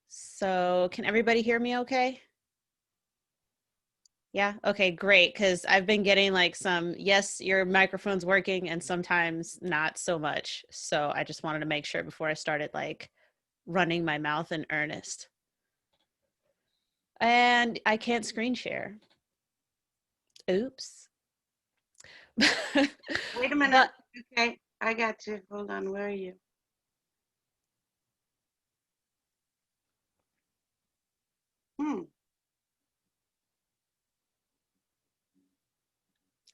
So can everybody hear me okay? Yeah, okay, great. Because I've been getting like some, yes, your microphone's working and sometimes not so much. So I just wanted to make sure before I started like running my mouth in earnest. And I can't screen share. Oops. Wait a minute. But Okay, I got you. Hold on. Where are you?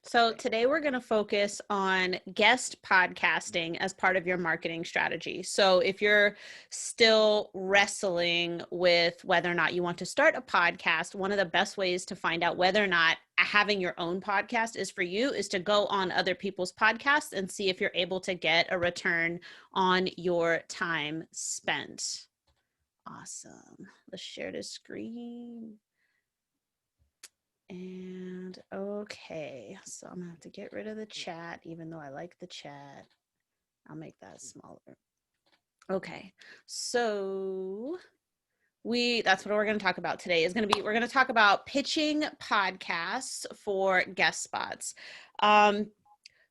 So today we're going to focus on guest podcasting as part of your marketing strategy. So if you're still wrestling with whether or not you want to start a podcast, one of the best ways to find out whether or not having your own podcast is for you is to go on other people's podcasts and see if you're able to get a return on your time spent. Awesome. Let's share the screen. And okay, so I'm gonna have to get rid of the chat, even though I like the chat. I'll make that smaller. Okay, so that's what we're going to talk about today is going to be, we're going to talk about pitching podcasts for guest spots.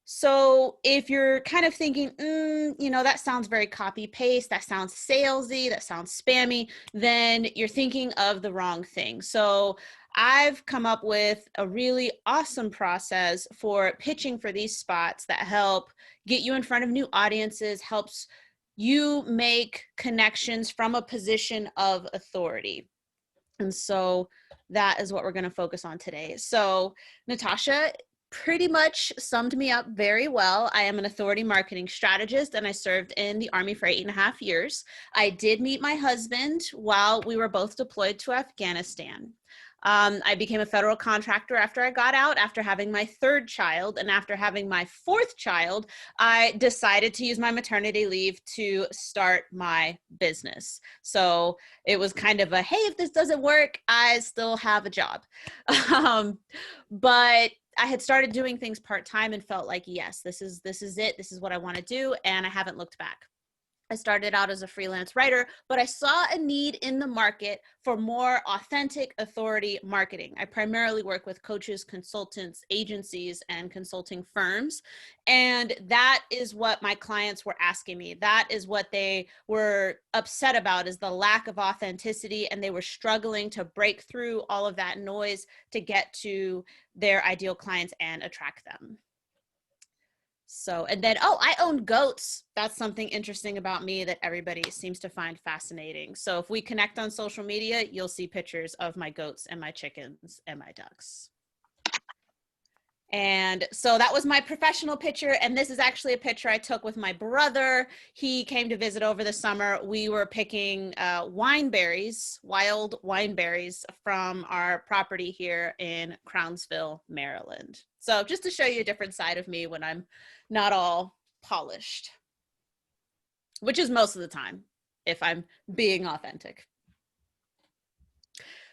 So if you're kind of thinking, that sounds very copy paste, that sounds salesy, that sounds spammy, then you're thinking of the wrong thing. So I've come up with a really awesome process for pitching for these spots that help get you in front of new audiences, helps you make connections from a position of authority. And so that is what we're going to focus on today. So Natasha pretty much summed me up very well. I am an authority marketing strategist and I served in the Army for 8.5 years. I did meet my husband while we were both deployed to Afghanistan. I became a federal contractor after I got out, after having my third child, and after having my fourth child, I decided to use my maternity leave to start my business. So it was kind of a, hey, if this doesn't work, I still have a job. But I had started doing things part-time and felt like, yes, this is it. This is what I want to do. And I haven't looked back. I started out as a freelance writer, but I saw a need in the market for more authentic authority marketing. I primarily work with coaches, consultants, agencies, and consulting firms. And that is what my clients were asking me. That is what they were upset about, is the lack of authenticity. And they were struggling to break through all of that noise to get to their ideal clients and attract them. So, and then, I own goats. That's something interesting about me that everybody seems to find fascinating. So if we connect on social media, you'll see pictures of my goats and my chickens and my ducks. And so that was my professional picture. And this is actually a picture I took with my brother. He came to visit over the summer. We were picking wineberries, wild wineberries from our property here in Crownsville, Maryland. So just to show you a different side of me when I'm not all polished, which is most of the time, if I'm being authentic.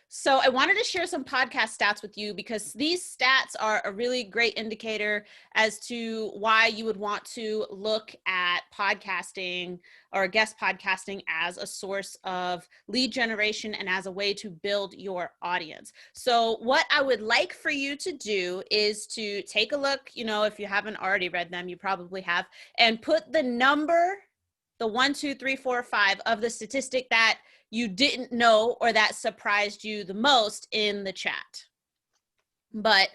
So I wanted to share some podcast stats with you because these stats are a really great indicator as to why you would want to look at podcasting or guest podcasting as a source of lead generation and as a way to build your audience. So what I would like for you to do is to take a look, if you haven't already read them, you probably have, and put the number, the 1, 2, 3, 4, 5 of the statistic that you didn't know or that surprised you the most in the chat. But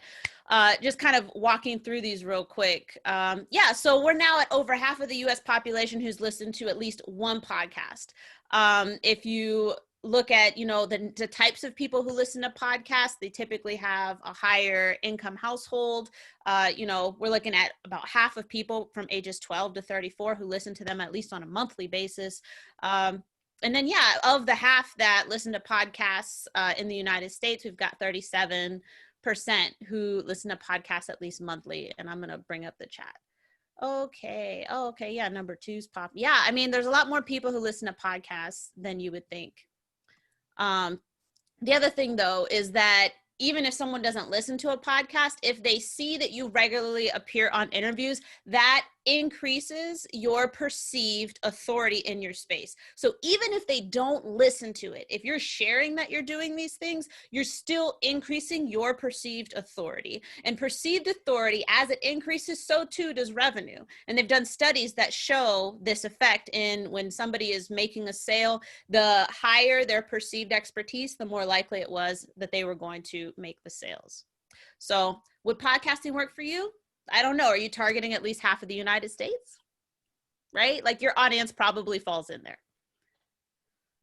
just kind of walking through these real quick. So we're now at over half of the US population who's listened to at least one podcast. If you look at, the types of people who listen to podcasts, they typically have a higher income household. We're looking at about half of people from ages 12 to 34 who listen to them at least on a monthly basis. And then, of the half that listen to podcasts in the United States, we've got 37% who listen to podcasts at least monthly. And I'm going to bring up the chat. Okay. Yeah. Number 2's pop. Yeah. I mean, there's a lot more people who listen to podcasts than you would think. The other thing, though, is that even if someone doesn't listen to a podcast, if they see that you regularly appear on interviews, that increases your perceived authority in your space. So even if they don't listen to it, if you're sharing that you're doing these things, you're still increasing your perceived authority. And perceived authority, as it increases, so too does revenue. And they've done studies that show this effect in when somebody is making a sale, the higher their perceived expertise, the more likely it was that they were going to make the sales. So would podcasting work for you? I don't know. Are you targeting at least half of the United States? Right? Like your audience probably falls in there.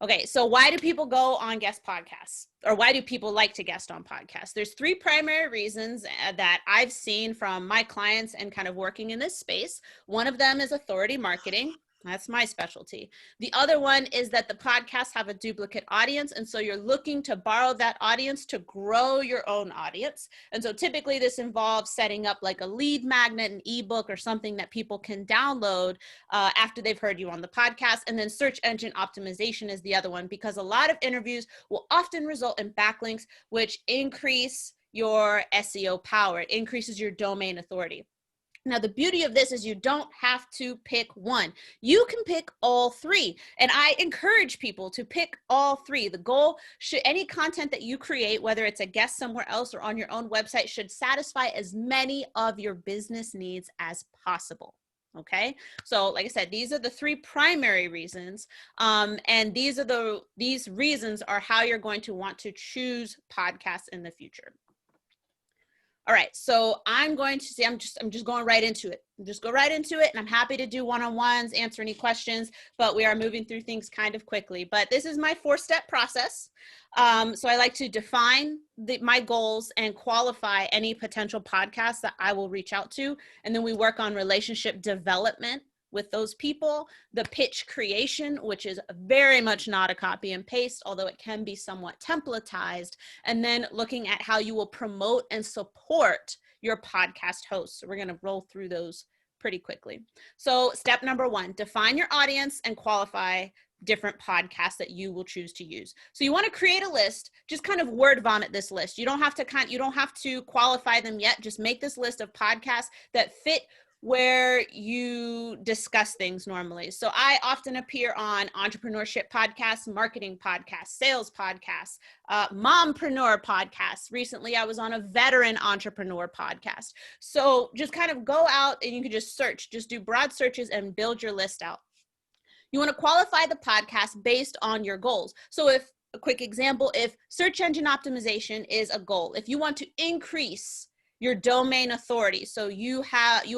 Okay, so why do people go on guest podcasts? Or why do people like to guest on podcasts? There's three primary reasons that I've seen from my clients and kind of working in this space. One of them is authority marketing. That's my specialty. The other one is that the podcasts have a duplicate audience. And so you're looking to borrow that audience to grow your own audience. And so typically this involves setting up like a lead magnet, an ebook, or something that people can download after they've heard you on the podcast. And then search engine optimization is the other one, because a lot of interviews will often result in backlinks, which increase your SEO power. It increases your domain authority. Now, the beauty of this is you don't have to pick one. You can pick all three. And I encourage people to pick all three. The goal should, any content that you create, whether it's a guest somewhere else or on your own website, should satisfy as many of your business needs as possible. Okay. So like I said, these are the three primary reasons. And these reasons are how you're going to want to choose podcasts in the future. All right, so I'm going to see, I'm just going right into it. Just go right into it, and I'm happy to do one-on-ones, answer any questions, but we are moving through things kind of quickly. But this is my 4-step process. So I like to define my goals and qualify any potential podcasts that I will reach out to, and then we work on relationship development with those people, the pitch creation, which is very much not a copy and paste, although it can be somewhat templatized, and then looking at how you will promote and support your podcast hosts. So we're going to roll through those pretty quickly. So step number 1, define your audience and qualify different podcasts that you will choose to use. So you want to create a list, just kind of word vomit this list. You don't have to qualify them yet. Just make this list of podcasts that fit where you discuss things normally. So I often appear on entrepreneurship podcasts, marketing podcasts, sales podcasts, mompreneur podcasts. Recently, I was on a veteran entrepreneur podcast. So just kind of go out and you can just search, just do broad searches and build your list out. You want to qualify the podcast based on your goals. So if a quick example, if search engine optimization is a goal, if you want to increase your domain authority, so you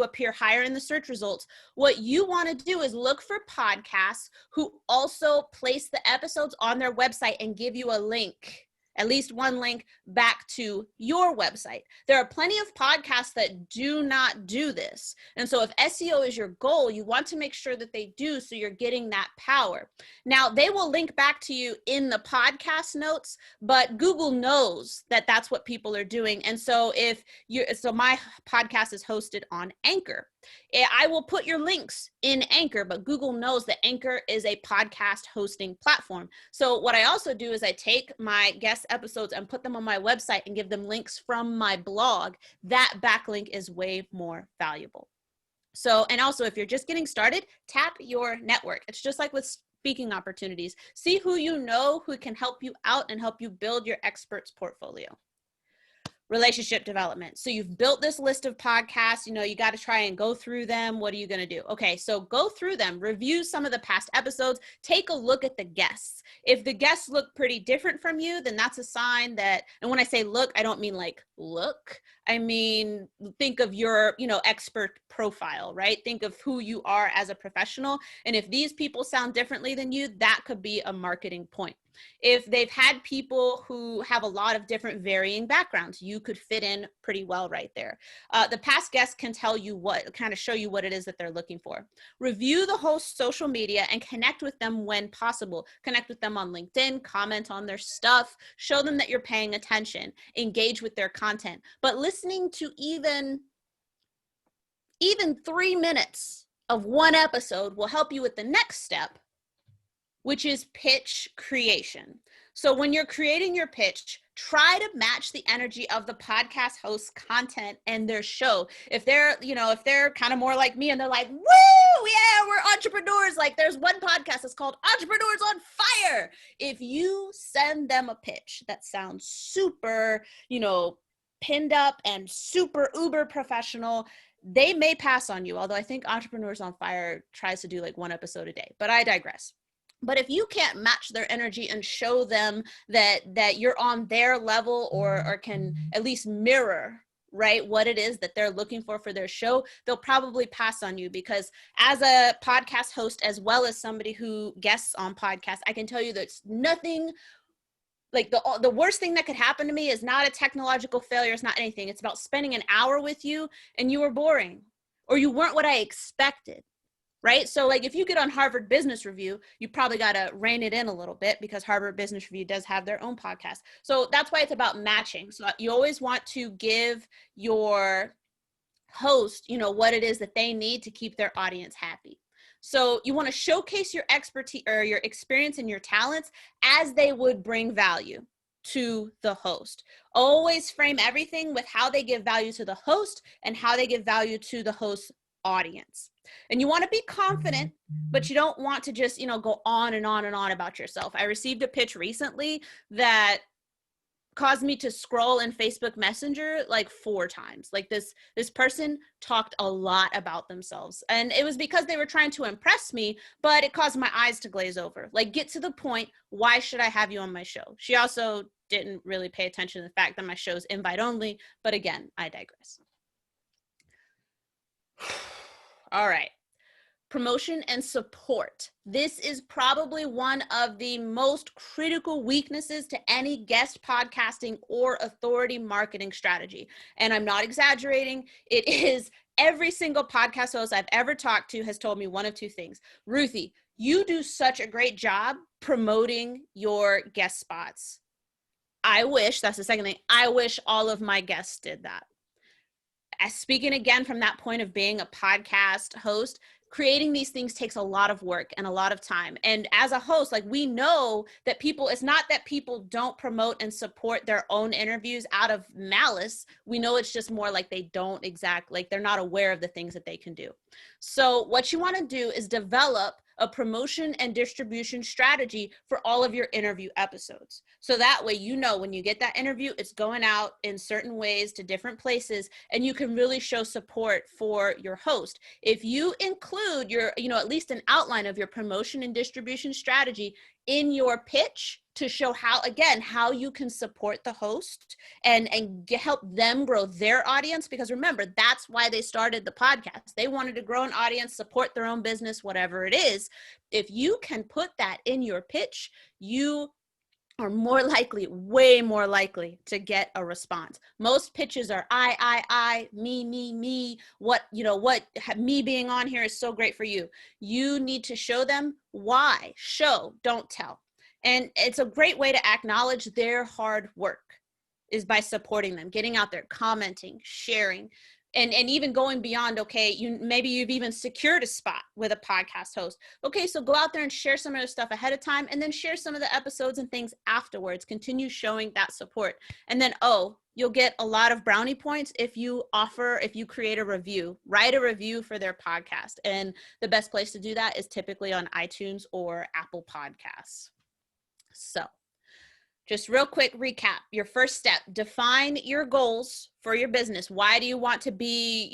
appear higher in the search results, what you want to do is look for podcasts who also place the episodes on their website and give you a link, at least one link back to your website. There are plenty of podcasts that do not do this. And so if SEO is your goal, you want to make sure that they do, so you're getting that power. Now, they will link back to you in the podcast notes, but Google knows that that's what people are doing. And so so my podcast is hosted on Anchor. I will put your links in Anchor, but Google knows that Anchor is a podcast hosting platform. So what I also do is I take my guest episodes and put them on my website and give them links from my blog. That backlink is way more valuable. So, and also if you're just getting started, tap your network. It's just like with speaking opportunities. See who you know who can help you out and help you build your experts portfolio. Relationship development. So you've built this list of podcasts, you got to try and go through them. What are you going to do? Okay, so go through them, review some of the past episodes, take a look at the guests. If the guests look pretty different from you, then that's a sign that, and when I say look, I don't mean like look, I mean, think of your, expert profile, right? Think of who you are as a professional. And if these people sound differently than you, that could be a marketing point. If they've had people who have a lot of different varying backgrounds, you could fit in pretty well right there. The past guests can show you what it is that they're looking for. Review the host's social media and connect with them when possible. Connect with them on LinkedIn, comment on their stuff, show them that you're paying attention, engage with their content. But listening to even 3 minutes of one episode will help you with the next step, which is pitch creation. So when you're creating your pitch, try to match the energy of the podcast host's content and their show. If they're, if they're kind of more like me and they're like, woo, yeah, we're entrepreneurs. Like there's one podcast that's called Entrepreneurs on Fire. If you send them a pitch that sounds super, pinned up and super uber professional, they may pass on you. Although I think Entrepreneurs on Fire tries to do like one episode a day, but I digress. But if you can't match their energy and show them that you're on their level or can at least mirror, right, what it is that they're looking for their show, they'll probably pass on you. Because as a podcast host, as well as somebody who guests on podcasts, I can tell you there's nothing like the worst thing that could happen to me is not a technological failure. It's not anything. It's about spending an hour with you and you were boring or you weren't what I expected. Right? So like if you get on Harvard Business Review, you probably got to rein it in a little bit because Harvard Business Review does have their own podcast. So that's why it's about matching. So you always want to give your host, what it is that they need to keep their audience happy. So you want to showcase your expertise or your experience and your talents as they would bring value to the host. Always frame everything with how they give value to the host and how they give value to the host's audience. And you want to be confident, but you don't want to just, go on and on and on about yourself. I received a pitch recently that caused me to scroll in Facebook Messenger like 4 times. Like this person talked a lot about themselves. And it was because they were trying to impress me, but it caused my eyes to glaze over. Like, get to the point. Why should I have you on my show? She also didn't really pay attention to the fact that my show's invite only. But again, I digress. All right. Promotion and support. This is probably one of the most critical weaknesses to any guest podcasting or authority marketing strategy. And I'm not exaggerating. It is every single podcast host I've ever talked to has told me one of 2 things. Ruthie, you do such a great job promoting your guest spots. I wish, that's the second thing, I wish all of my guests did that. As speaking again from that point of being a podcast host, creating these things takes a lot of work and a lot of time. And as a host, like we know that it's not that people don't promote and support their own interviews out of malice. We know it's just more like they don't like they're not aware of the things that they can do. So what you want to do is develop a promotion and distribution strategy for all of your interview episodes. So that way, when you get that interview, it's going out in certain ways to different places, and you can really show support for your host. If you include your, at least an outline of your promotion and distribution strategy in your pitch to show how you can support the host and help them grow their audience. Because remember, that's why they started the podcast. They wanted to grow an audience, support their own business, whatever it is. If you can put that in your pitch, you are way more likely to get a response. Most pitches are I, me, what me being on here is so great for you. You need to show them why. Show, don't tell. And it's a great way to acknowledge their hard work is by supporting them, getting out there, commenting, sharing, and even going beyond, maybe you've even secured a spot with a podcast host. Okay, so go out there and share some of the stuff ahead of time and then share some of the episodes and things afterwards. Continue showing that support. And then, you'll get a lot of brownie points if you create a review, write a review for their podcast. And the best place to do that is typically on iTunes or Apple Podcasts. So just real quick recap. Your first step, define your goals for your business. Why do you want to be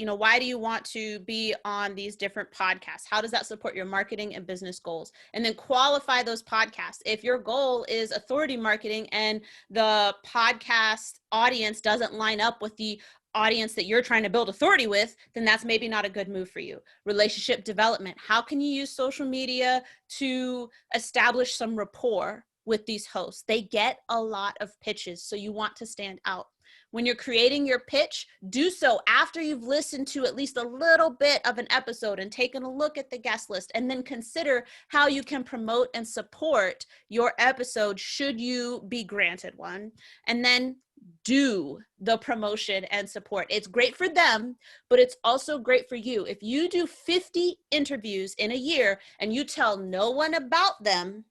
on these different podcasts? How does that support your marketing and business goals? And then qualify those podcasts. If your goal is authority marketing and the podcast audience doesn't line up with the audience that you're trying to build authority with, then that's maybe not a good move for you. Relationship development. How can you use social media to establish some rapport with these hosts? They get a lot of pitches, so you want to stand out. When you're creating your pitch, do so after you've listened to at least a little bit of an episode and taken a look at the guest list, and then consider how you can promote and support your episode should you be granted one. And then do the promotion and support. It's great for them, but it's also great for you. If you do 50 interviews in a year and you tell no one about them,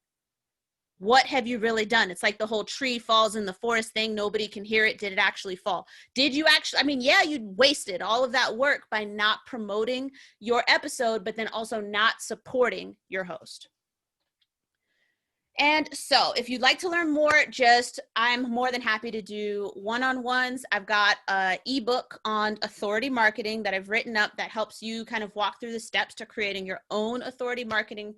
What have you really done? It's like the whole tree falls in the forest thing. Nobody can hear it. Did it actually fall? Did you actually, I mean, yeah, you wasted all of that work by not promoting your episode, but then also not supporting your host. And so if you'd like to learn more, I'm more than happy to do one-on-ones. I've got an ebook on authority marketing that I've written up that helps you kind of walk through the steps to creating your own authority marketing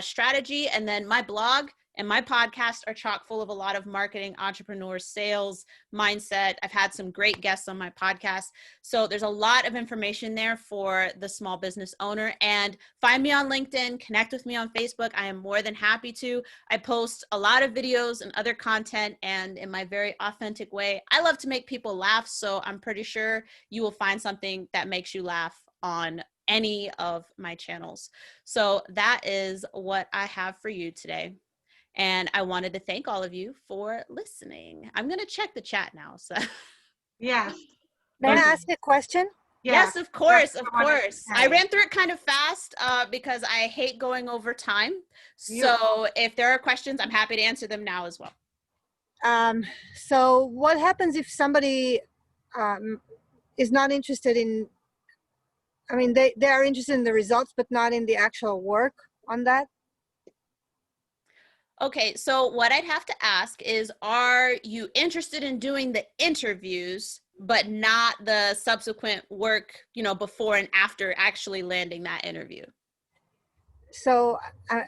strategy. And then my blog and my podcast are chock full of a lot of marketing, entrepreneurs, sales, mindset. I've had some great guests on my podcast. So there's a lot of information there for the small business owner. And find me on LinkedIn, connect with me on Facebook. I am more than happy to. I post a lot of videos and other content, and in my very authentic way, I love to make people laugh. So I'm pretty sure you will find something that makes you laugh on any of my channels. So that is what I have for you today. And I wanted to thank all of you for listening. I'm going to check the chat now. So Yes. May I ask a question? Yeah. yes, of course, of That's what I wanted to course. say. I ran through it kind of fast because I hate going over time. So if there are questions, I'm happy to answer them now as well. So what happens if somebody is not interested in, I mean, they are interested in the results, but not in the actual work on that? Okay, so what I'd have to ask is, are you interested in doing the interviews, but not the subsequent work, before and after actually landing that interview? So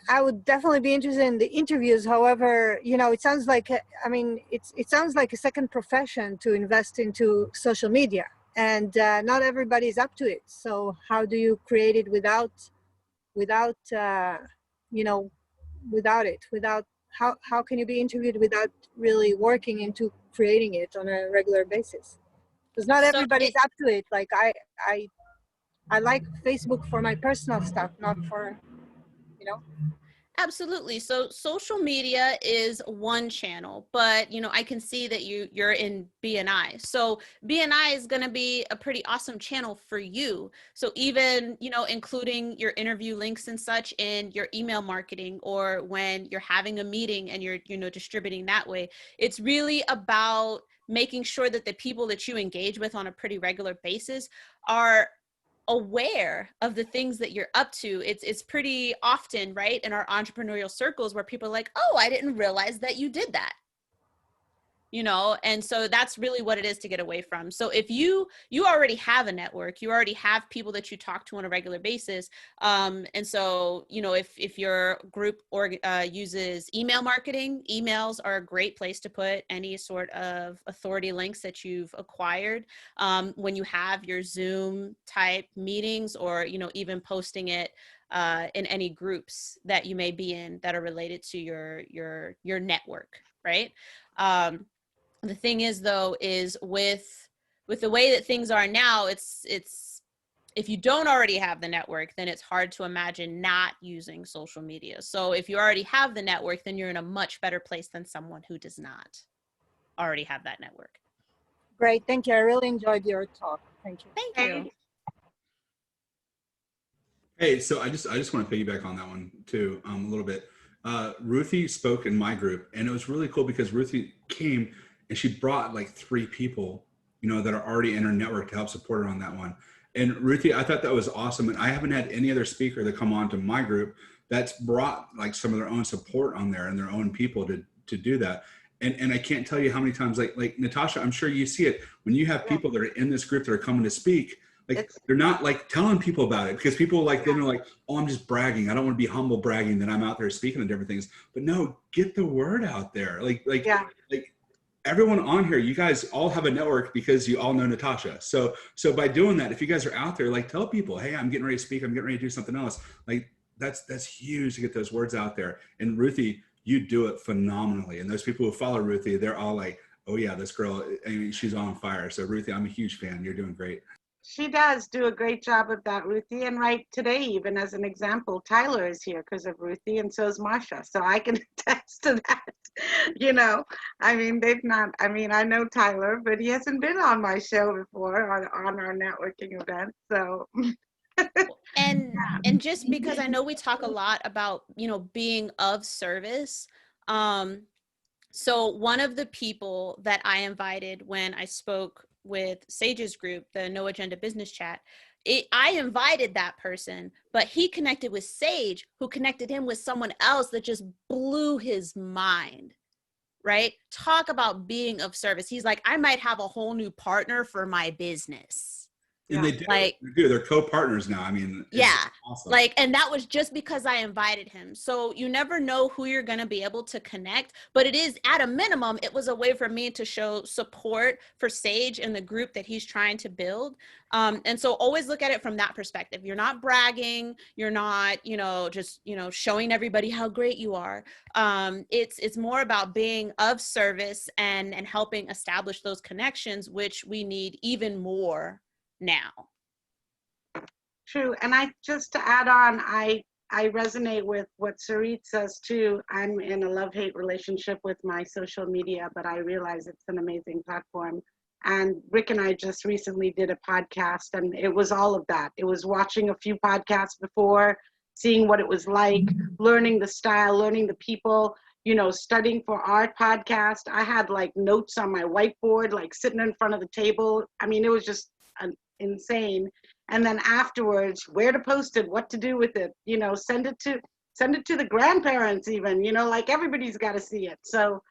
I would definitely be interested in the interviews. However, it sounds like, it sounds like a second profession to invest into social media, and not everybody is up to it. So how do you create it without how can you be interviewed without really working into creating it on a regular basis? Because not everybody's up to it. Like I like Facebook for my personal stuff, not for, Absolutely. So social media is one channel, but I can see that you're in BNI. So BNI is going to be a pretty awesome channel for you. So even, including your interview links and such in your email marketing, or when you're having a meeting and you're, distributing that way, it's really about making sure that the people that you engage with on a pretty regular basis are aware of the things that you're up to. It's pretty often, right, in our entrepreneurial circles where people are like, oh, I didn't realize that you did that. And so that's really what it is to get away from. So if you already have a network, you already have people that you talk to on a regular basis. And so, if your group uses email marketing, emails are a great place to put any sort of authority links that you've acquired. When you have your Zoom type meetings, or, even posting it in any groups that you may be in that are related to your network, right? The thing is, though, is with the way that things are now, it's if you don't already have the network, then it's hard to imagine not using social media. So if you already have the network, then you're in a much better place than someone who does not already have that network. Great, thank you. I really enjoyed your talk. Thank you. Thank you. Hey, so I just want to piggyback on that one too, a little bit. Ruthie spoke in my group, and it was really cool because Ruthie came and she brought like 3 people, that are already in her network to help support her on that one. And Ruthie, I thought that was awesome. And I haven't had any other speaker that come on to my group that's brought like some of their own support on there and their own people to do that. And I can't tell you how many times, like Natasha, I'm sure you see it when you have people that are in this group that are coming to speak. Like they're not like telling people about it, because people like then are like, oh, I'm just bragging. I don't want to be humble bragging that I'm out there speaking on different things. But no, get the word out there. Like everyone on here, you guys all have a network because you all know Natasha. So by doing that, if you guys are out there, like tell people, hey, I'm getting ready to speak. I'm getting ready to do something else. Like that's huge to get those words out there. And Ruthie, you do it phenomenally. And those people who follow Ruthie, they're all like, oh yeah, this girl, I mean, she's on fire. So Ruthie, I'm a huge fan. You're doing great. She does do a great job of that, Ruthie. And right today, even as an example, Tyler is here because of Ruthie, and so is Marsha. So I can attest to that. I mean, I know Tyler, but he hasn't been on my show before on our networking event. So. And just because I know we talk a lot about, being of service, So one of the people that I invited when I spoke with Sage's group, the No Agenda Business Chat, I invited that person, but he connected with Sage, who connected him with someone else that just blew his mind, right? Talk about being of service. He's like, I might have a whole new partner for my business. And Yeah. they do. Like, They do. They're co-partners now. I mean, it's yeah, awesome. like, and that was just because I invited him. So you never know who you're going to be able to connect, but it is, at a minimum, it was a way for me to show support for Sage and the group that he's trying to build. And so always look at it from that perspective. You're not bragging. You're not, just, showing everybody how great you are. It's more about being of service and helping establish those connections, which we need even more now. True. And just to add on, I resonate with what Sarit says too. I'm in a love-hate relationship with my social media, but I realize it's an amazing platform. And Rick and I just recently did a podcast, and it was all of that. It was watching a few podcasts before, seeing what it was like, learning the style, learning the people, studying for our podcast. I had like notes on my whiteboard, like sitting in front of the table. I mean, it was just insane. And then afterwards, where to post it, what to do with it, send it to the grandparents even, like everybody's got to see it. So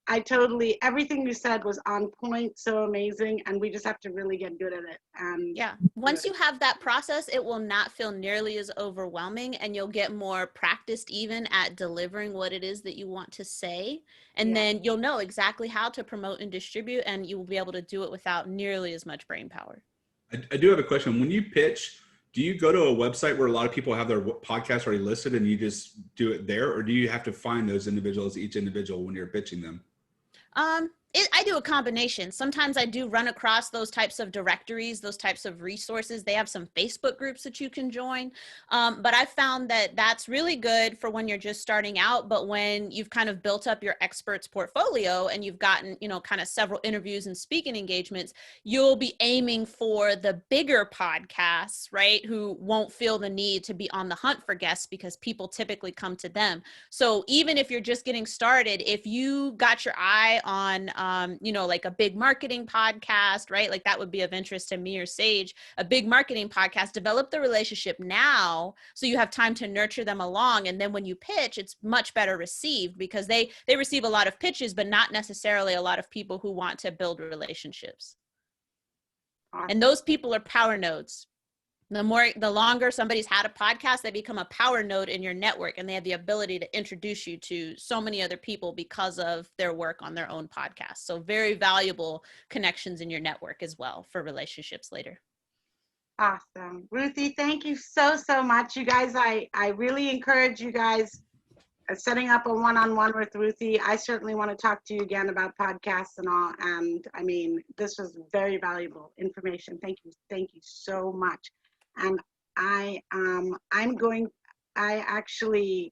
everything you said was on point, so amazing. And we just have to really get good at it. And yeah, once you have that process, it will not feel nearly as overwhelming, and you'll get more practiced even at delivering what it is that you want to say. And then you'll know exactly how to promote and distribute, and you will be able to do it without nearly as much brain power. I do have a question. When you pitch, do you go to a website where a lot of people have their podcast already listed and you just do it there? Or do you have to find those individuals, each individual, when you're pitching them? I do a combination. Sometimes I do run across those types of directories, those types of resources. They have some Facebook groups that you can join. But I found that that's really good for when you're just starting out. But when you've kind of built up your experts portfolio and you've gotten, kind of several interviews and speaking engagements, you'll be aiming for the bigger podcasts, right? Who won't feel the need to be on the hunt for guests because people typically come to them. So even if you're just getting started, if you got your eye on, like a big marketing podcast, right? Like that would be of interest to me or Sage, a big marketing podcast, develop the relationship now so you have time to nurture them along. And then when you pitch, it's much better received because they receive a lot of pitches, but not necessarily a lot of people who want to build relationships. awesome. And those people are power nodes. The longer somebody's had a podcast, they become a power node in your network, and they have the ability to introduce you to so many other people because of their work on their own podcast. So very valuable connections in your network as well for relationships later. Awesome. Ruthie, thank you so much. You guys, I really encourage you guys setting up a one-on-one with Ruthie. I certainly want to talk to you again about podcasts and all. And I mean, this was very valuable information. Thank you so much. And I actually